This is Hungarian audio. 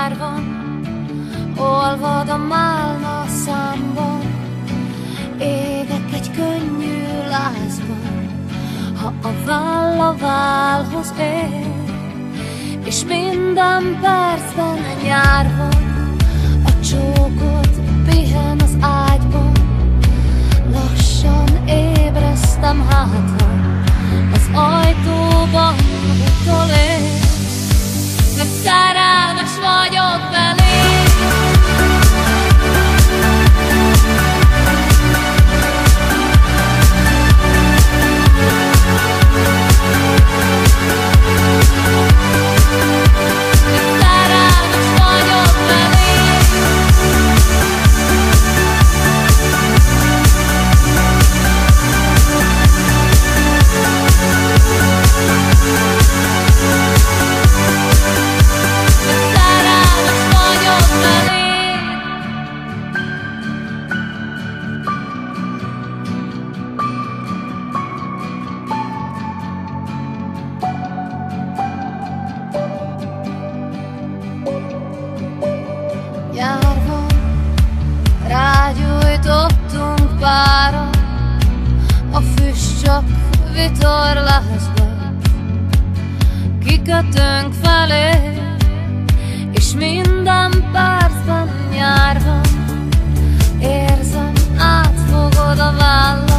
nyár van, olvad a málna számban, égek egy könnyű lázban, ha a váll a vállhoz ér, és minden percben nyár van, a csókod pihen az ágyban, lassan ébresztem hátra, az ajtóban utolér, de szerelmes vagyok beléd. Nyár van, rágyújtottunk pára, a füst csak vitorlázba, kikötünk felé, és minden percben nyár van, érzem, átfogod a vállam.